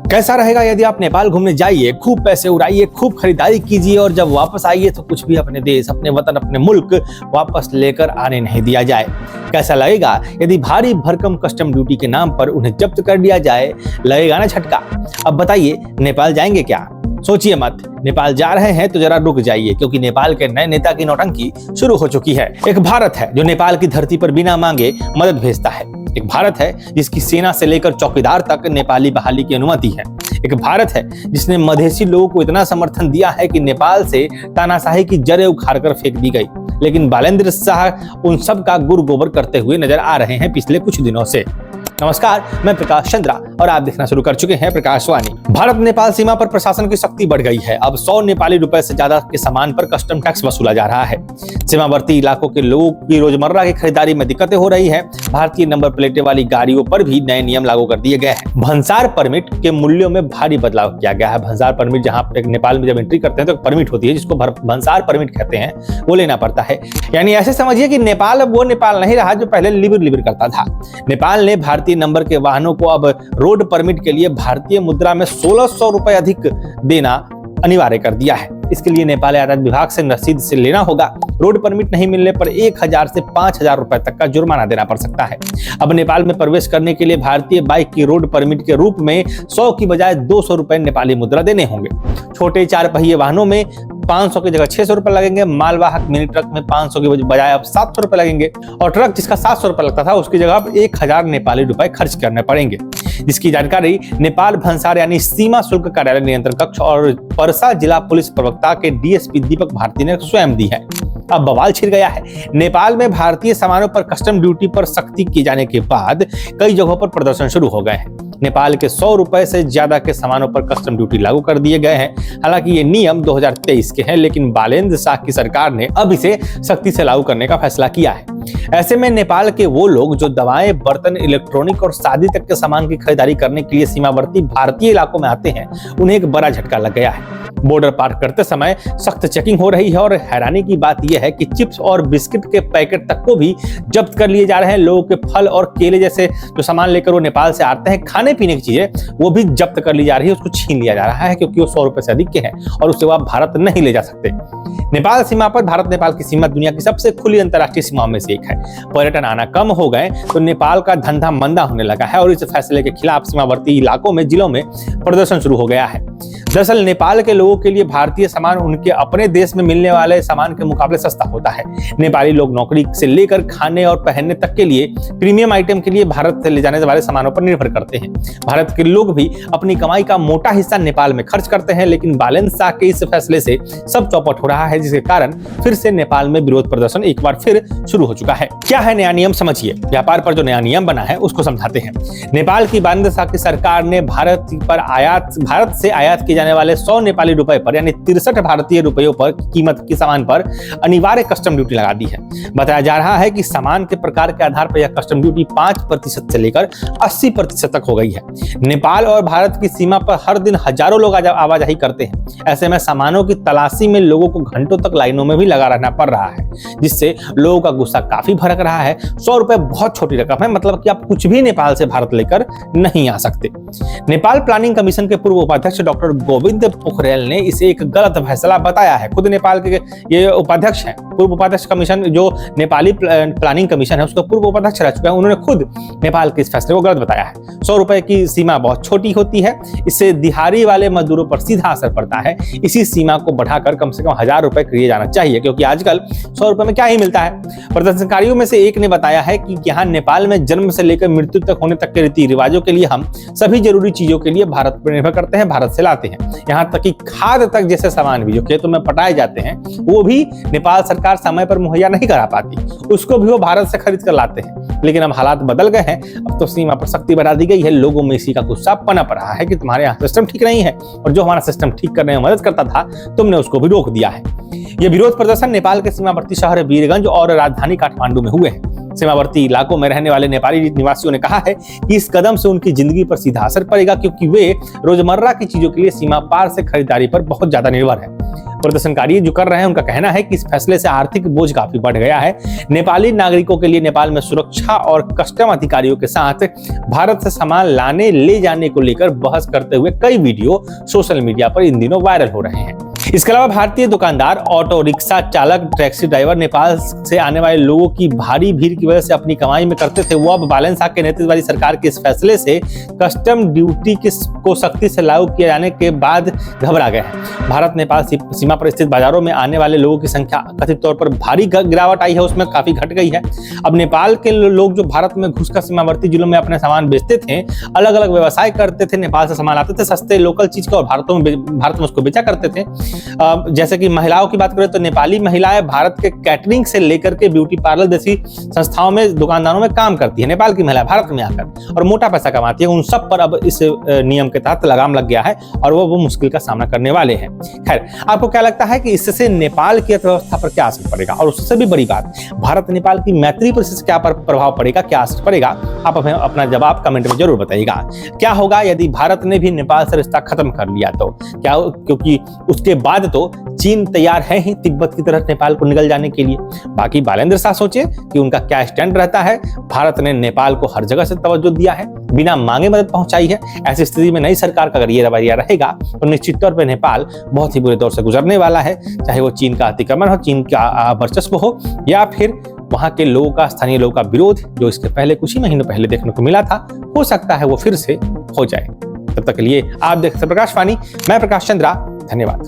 कैसा रहेगा यदि आप नेपाल घूमने जाइए, खूब पैसे उड़ाइए, खूब खरीदारी कीजिए और जब वापस आइए तो कुछ भी अपने देश, अपने वतन, अपने मुल्क वापस लेकर आने नहीं दिया जाए। कैसा लगेगा यदि भारी भरकम कस्टम ड्यूटी के नाम पर उन्हें जब्त कर दिया जाए? लगेगा ना झटका। अब बताइए, नेपाल जाएंगे क्या? सोचिए मत। नेपाल जा रहे हैं तो जरा रुक जाइए, क्योंकि नेपाल के नए नेता की नौटंकी शुरू हो चुकी है। एक भारत है जो नेपाल की धरती पर बिना मांगे मदद भेजता है। एक भारत है जिसकी सेना से लेकर चौकीदार तक नेपाली बहाली की अनुमति है। एक भारत है जिसने मधेसी लोगों को इतना समर्थन दिया है कि नेपाल से तानाशाही की जड़ें उखाड़कर फेंक दी गई। लेकिन बालेंद्र शाह उन सब का गुड़ गोबर करते हुए नजर आ रहे हैं पिछले कुछ दिनों से। नमस्कार, मैं प्रकाश चंद्रा और आप देखना शुरू कर चुके हैं प्रकाश वाणी। भारत नेपाल सीमा पर प्रशासन की शक्ति बढ़ गई है। अब 100 नेपाली रुपए से ज्यादा के सामान पर कस्टम टैक्स वसूला जा रहा है। सीमावर्ती इलाकों के लोगों की रोजमर्रा की खरीदारी में दिक्कतें हो रही है। भारतीय नंबर प्लेटें वाली गाड़ियों पर भी नए नियम लागू कर दिए गए हैं। भंसार परमिट के मूल्यों में भारी बदलाव किया गया है। भंसार परमिट, जहां पर नेपाल में जब एंट्री करते हैं तो परमिट होती है जिसको भंसार परमिट कहते हैं, वो लेना पड़ता है। यानी ऐसे समझिए कि नेपाल अब वो नेपाल नहीं रहा जो पहले लिबर करता था। नेपाल ने भारतीय नंबर के वाहनों को अब रोड परमिट के लिए भारतीय मुद्रा में 1600 रुपए अधिक देना अनिवार्य कर दिया है। इसके लिए नेपाल यातायात विभाग से रसीद से लेना होगा। रोड परमिट नहीं मिलने पर 1000 से 5000 रुपए तक का जुर्माना देना पड़ सकता है। अब नेपाल में प्रवेश करने के लिए भारतीय बाइक की रोड परमिट के रूप में 100 की बजाय 200 रुपए नेपाली मुद्रा देने होंगे। छोटे 4 पहिए वाहनों में 500 की जगह 600 रुपए लगेंगे। मालवाहक मिनी ट्रक में 500 की बजाय अब 700 रुपए लगेंगे और ट्रक जिसका 700 रुपए लगता था उसकी जगह अब 1000 नेपाली रुपए खर्च करने पड़ेंगे। जिसकी जानकारी नेपाल भंसार यानी सीमा शुल्क कार्यालय नियंत्रण कक्ष और परसा जिला पुलिस प्रवक्ता के डीएसपी दीपक भारती ने स्वयं दी है। अब बवाल छिड़ गया है। नेपाल में भारतीय सामानों पर कस्टम ड्यूटी पर सख्ती किए जाने के बाद कई जगहों पर प्रदर्शन शुरू हो गए हैं। नेपाल के 100 रुपए से ज्यादा के सामानों पर कस्टम ड्यूटी लागू कर दिए गए हैं। हालांकि ये नियम 2023 के हैं, लेकिन बालेंद्र शाह की सरकार ने अब इसे सख्ती से लागू करने का फैसला किया है। ऐसे में नेपाल के वो लोग जो दवाएं, बर्तन, इलेक्ट्रॉनिक और शादी तक के सामान की खरीदारी करने के लिए सीमावर्ती भारतीय इलाकों में आते हैं, उन्हें एक बड़ा झटका लग गया है। बॉर्डर पार करते समय सख्त चेकिंग हो रही है और हैरानी की बात यह है कि चिप्स और बिस्किट के पैकेट तक को भी जब्त कर लिए जा रहे हैं। लोगों के फल और केले जैसे जो सामान लेकर वो नेपाल से आते हैं, खाने पीने की चीजें, वो भी जब्त कर ली जा रही है, उसको छीन लिया जा रहा है, क्योंकि वो 100 रुपए से अधिक के हैं और उससे वो आप भारत नहीं ले जा सकते। नेपाल सीमा पर भारत नेपाल की सीमा दुनिया की सबसे खुली अंतर्राष्ट्रीय सीमाओं में से एक है। पर्यटन आना कम हो गए तो नेपाल का धंधा मंदा होने लगा है और इस फैसले के खिलाफ सीमावर्ती इलाकों में, जिलों में प्रदर्शन शुरू हो गया है। दरअसल नेपाल के लोगों के लिए भारतीय सामान उनके अपने देश में मिलने वाले सामान के मुकाबले सस्ता होता है। नेपाली लोग नौकरी से लेकर खाने और पहनने तक के लिए प्रीमियम आइटम के लिए भारत से ले जाने वाले सामानों पर निर्भर करते हैं। भारत के लोग भी अपनी कमाई का मोटा हिस्सा नेपाल में खर्च करते हैं, लेकिन बालेंद्र शाह के इस फैसले से सब चौपट हो रहा है, जिसके कारण फिर से नेपाल में विरोध प्रदर्शन एक बार फिर शुरू हो चुका है। क्या है नया नियम, समझिए। व्यापार पर जो नया नियम बना है उसको समझाते हैं। नेपाल की बालेंद्र शाह की सरकार ने भारत से आयात किए जाने वाले 100 नेपाली रुपए पर यानी 63 भारतीय रुपयों पर कीमत की सामान पर अनिवार्य कस्टम ड्यूटी लगा दी है। बताया जा रहा है कि सामान के प्रकार के आधार पर यह कस्टम ड्यूटी 5% से लेकर 80% तक हो गई है। नेपाल और भारत की सीमा पर हर दिन हजारों लोग आवाजाही करते हैं। ऐसे में सामानों की तलाशी में लोगों को घंटों तक लाइनों में भी लगा रहना पड़ रहा है, जिससे लोगों का गुस्सा काफी भड़क रहा है। 100 रुपए बहुत छोटी रकम है, मतलब कि आप कुछ भी नेपाल से भारत लेकर नहीं आ सकते। नेपाल प्लानिंग कमीशन के पूर्व उपाध्यक्ष डॉक्टर गोविंद पोखरेल ने इसे एक गलत फैसला बताया है। खुद नेपाल के ये उपाध्यक्ष हैं, पूर्व उपाध्यक्ष कमीशन, जो नेपाली प्लानिंग कमीशन है उसका पूर्व उपाध्यक्ष रह चुके हैं। उन्होंने खुद नेपाल के इस फैसले को गलत बताया है। 100 रुपए की सीमा बहुत छोटी होती है, इससे दिहाड़ी वाले मजदूरों पर सीधा असर पड़ता है। इसी सीमा को बढ़ाकर कम से कम 1000 रुपए किए जाना चाहिए, क्योंकि आजकल 100 रुपए में क्या ही मिलता है। प्रदर्शनकारियों में से एक ने बताया है कि यहाँ नेपाल में जन्म से लेकर मृत्यु तक होने तक के रीति रिवाजों के लिए हम सभी जरूरी चीजों के लिए भारत पर निर्भर करते हैं, भारत से लाते हैं। यहाँ तक कि खाद तक जैसे सामान भी जो खेतों में पटाए जाते हैं, वो भी नेपाल सरकार समय पर मुहैया नहीं करा पाती, उसको भी वो भारत से खरीद कर लाते हैं। लेकिन अब हालात बदल गए हैं, अब तो सीमा पर सख्ती बढ़ा दी गई है। लोगों में इसी का गुस्सा पनप रहा है कि तुम्हारे यहाँ सिस्टम ठीक नहीं है और जो हमारा सिस्टम ठीक करने में मदद करता था तुमने उसको भी रोक दिया है। यह विरोध प्रदर्शन नेपाल के सीमावर्ती शहर वीरगंज और राजधानी काठमांडू में हुए हैं। सीमावर्ती इलाकों में रहने वाले नेपाली निवासियों ने कहा है कि इस कदम से उनकी जिंदगी पर सीधा असर पड़ेगा, क्योंकि वे रोजमर्रा की चीजों के लिए सीमा पार से खरीदारी पर बहुत ज्यादा निर्भर है। प्रदर्शनकारी जो कर रहे हैं उनका कहना है कि इस फैसले से आर्थिक बोझ काफी बढ़ गया है। नेपाली नागरिकों के लिए नेपाल में सुरक्षा और कस्टम अधिकारियों के साथ भारत से सामान लाने ले जाने को लेकर बहस करते हुए कई वीडियो सोशल मीडिया पर इन दिनों वायरल हो रहे हैं। इसके अलावा भारतीय दुकानदार, ऑटो रिक्शा चालक, टैक्सी ड्राइवर नेपाल से आने वाले लोगों की भारी भीड़ की वजह से अपनी कमाई में करते थे, वो अब बालन शाह के नेतृत्व वाली सरकार के इस फैसले से कस्टम ड्यूटी को सख्ती से लागू किए जाने के बाद घबरा गए हैं। भारत नेपाल सीमा पर स्थित बाजारों में आने वाले लोगों की संख्या कथित तौर पर भारी गिरावट आई है, उसमें काफी घट गई है। अब नेपाल के लोग जो भारत में घुसकर सीमावर्ती जिलों में अपने सामान बेचते थे, अलग अलग व्यवसाय करते थे, नेपाल से सामान लाते थे सस्ते लोकल चीज का और भारत में उसको बेचा करते थे। जैसे कि महिलाओं की बात करें तो नेपाली महिलाएं भारत के कैटरिंग से लेकर के ब्यूटी पार्लर जैसी संस्थाओं में, दुकानदारों में काम करती है। नेपाल की महिला भारत में आकर और मोटा पैसा कमाती है। उन सब पर अब इस नियम के तहत लगाम लग गया है और वो मुश्किल का सामना करने वाले हैं। खैर, आपको क्या लगता है कि इससे नेपाल की अर्थव्यवस्था पर क्या असर पड़ेगा? और उससे भी बड़ी बात, भारत नेपाल की मैत्री पर इससे क्या प्रभाव पड़ेगा, क्या असर पड़ेगा? आप हमें अपना जवाब कमेंट में जरूर बताइएगा। क्या होगा यदि भारत ने भी नेपाल से रिश्ता खत्म कर लिया तो? क्या, क्योंकि उसके बाद तो चीन तैयार है ही तिब्बत की तरह नेपाल को निगल जाने के लिए। बाकी बालेंद्र शाह सोचे कि उनका क्या स्टैंड रहता है। भारत ने नेपाल को हर जगह से तवज्जो दिया है, बिना मांगे मदद पहुंचाई है। ऐसी स्थिति में नई सरकार का अगर ये रवैया रहेगा तो निश्चित तौर पर नेपाल बहुत ही बुरे दौर से गुजरने वाला है, चाहे वो चीन का अतिक्रमण हो, चीन का वर्चस्व हो, या फिर वहां के लोगों का, स्थानीय लोगों का विरोध जो इसके पहले कुछ ही महीनों पहले देखने को मिला था। हो सकता है वो फिर से हो जाए। तब तक के लिए आप देखते प्रकाश वाणी, मैं प्रकाश चंद्रा, धन्यवाद।